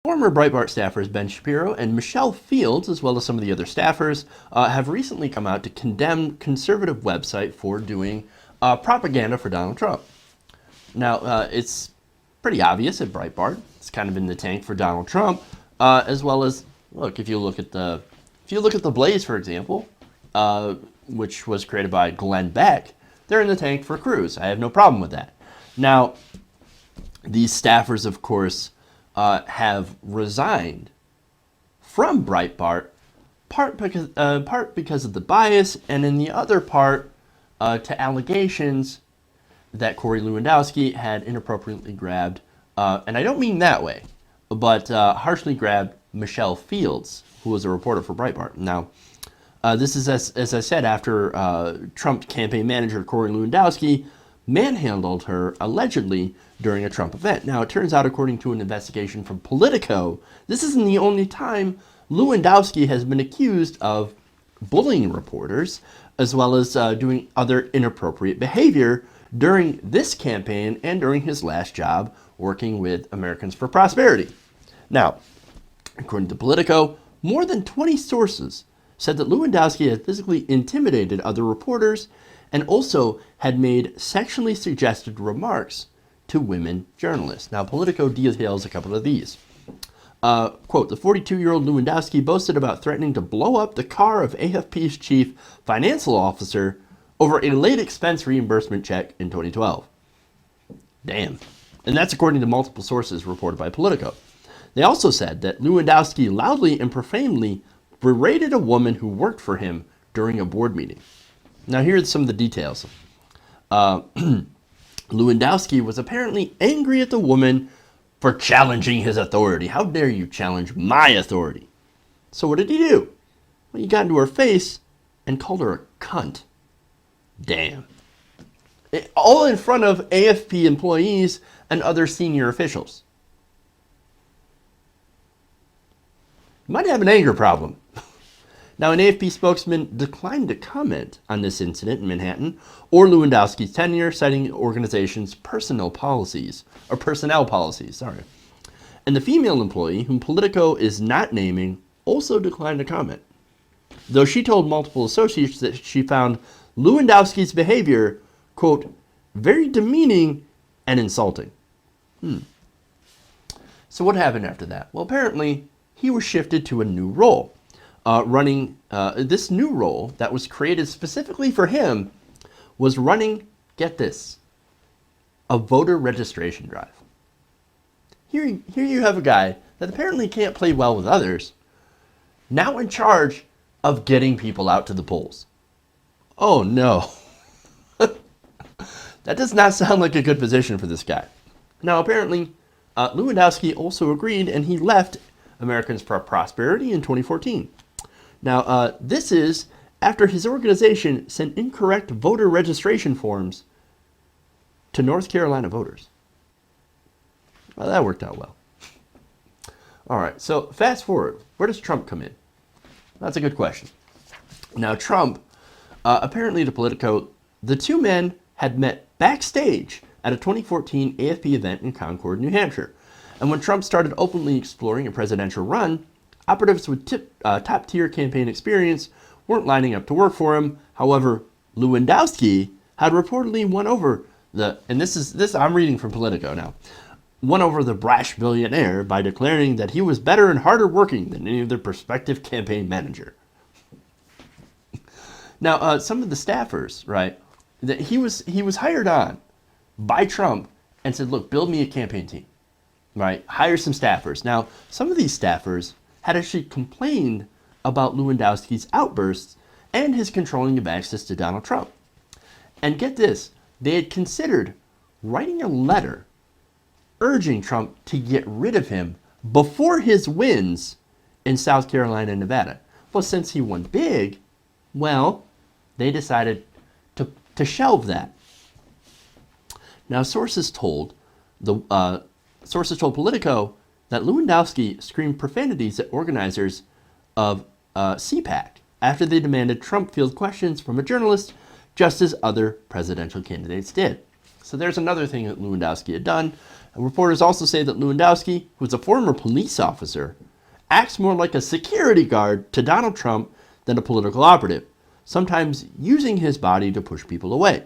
Former Breitbart staffers Ben Shapiro and Michelle Fields, as well as some of the other staffers, have recently come out to condemn conservative website for doing propaganda for Donald Trump. Now, it's pretty obvious at Breitbart. It's kind of in the tank for Donald Trump, as well as, look, if you look at the Blaze, for example, which was created by Glenn Beck, they're in the tank for Cruz. I have no problem with that. Now, these staffers, of course, have resigned from Breitbart, part because of the bias, and in the other part to allegations that Corey Lewandowski had inappropriately grabbed, and I don't mean that way, but harshly grabbed Michelle Fields, who was a reporter for Breitbart. Now, this is, as I said, after Trump campaign manager Corey Lewandowski manhandled her, allegedly, during a Trump event. Now, it turns out, according to an investigation from Politico, this isn't the only time Lewandowski has been accused of bullying reporters, as well as doing other inappropriate behavior during this campaign and during his last job working with Americans for Prosperity. Now, according to Politico, more than 20 sources said that Lewandowski had physically intimidated other reporters and also had made sexually suggested remarks to women journalists. Now, Politico details a couple of these. Quote, the 42-year-old Lewandowski boasted about threatening to blow up the car of AFP's chief financial officer over a late expense reimbursement check in 2012. Damn. And that's according to multiple sources reported by Politico. They also said that Lewandowski loudly and profanely berated a woman who worked for him during a board meeting. Now, here's some of the details. Lewandowski was apparently angry at the woman for challenging his authority. How dare you challenge my authority? So what did he do? Well, he got into her face and called her a cunt. Damn. All in front of AFP employees and other senior officials. You might have an anger problem. Now, an AFP spokesman declined to comment on this incident in Manhattan or Lewandowski's tenure, citing the organization's personnel policies. And the female employee, whom Politico is not naming, also declined to comment, though she told multiple associates that she found Lewandowski's behavior, quote, very demeaning and insulting. So what happened after that? Well, apparently, he was shifted to a new role. Running this new role that was created specifically for him was running, get this, a voter registration drive. Here you have a guy that apparently can't play well with others, now in charge of getting people out to the polls. Oh no. That does not sound like a good position for this guy. Now, apparently, Lewandowski also agreed, and he left Americans for Prosperity in 2014. Now, this is after his organization sent incorrect voter registration forms to North Carolina voters. Well, that worked out well. All right, so fast forward. Where does Trump come in? That's a good question. Now, Trump, apparently to Politico, the two men had met backstage at a 2014 AFP event in Concord, New Hampshire. And when Trump started openly exploring a presidential run, operatives with top-tier campaign experience weren't lining up to work for him. However, Lewandowski had reportedly won over and this I'm reading from Politico now, won over the brash billionaire by declaring that he was better and harder working than any other prospective campaign manager. Now, some of the staffers, right, that he was hired on by Trump and said, look, build me a campaign team, right? Hire some staffers. Now, some of these staffers had actually complained about Lewandowski's outbursts and his controlling of access to Donald Trump. And get this, they had considered writing a letter urging Trump to get rid of him before his wins in South Carolina and Nevada. Well, since he won big, well, they decided to shelve that. Now, sources told Politico that Lewandowski screamed profanities at organizers of CPAC after they demanded Trump field questions from a journalist, just as other presidential candidates did. So there's another thing that Lewandowski had done. And reporters also say that Lewandowski, who was a former police officer, acts more like a security guard to Donald Trump than a political operative, sometimes using his body to push people away.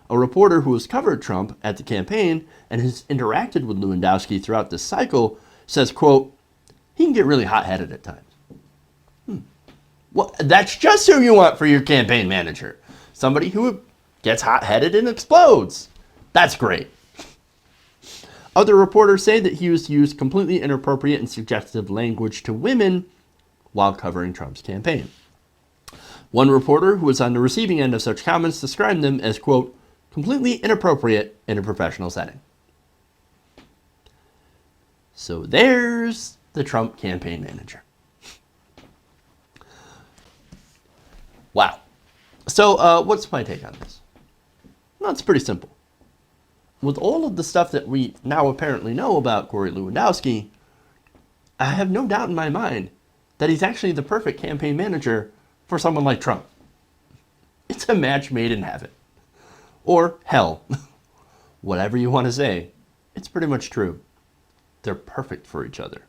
A reporter who has covered Trump at the campaign and has interacted with Lewandowski throughout this cycle says, quote, he can get really hot-headed at times. Well, that's just who you want for your campaign manager. Somebody who gets hot-headed and explodes. That's great. Other reporters say that he was used completely inappropriate and suggestive language to women while covering Trump's campaign. One reporter who was on the receiving end of such comments described them as, quote, completely inappropriate in a professional setting. So there's the Trump campaign manager. Wow. So what's my take on this? Well, it's pretty simple. With all of the stuff that we now apparently know about Corey Lewandowski, I have no doubt in my mind that he's actually the perfect campaign manager for someone like Trump. It's a match made in heaven. Or hell. Whatever you want to say, it's pretty much true. They're perfect for each other.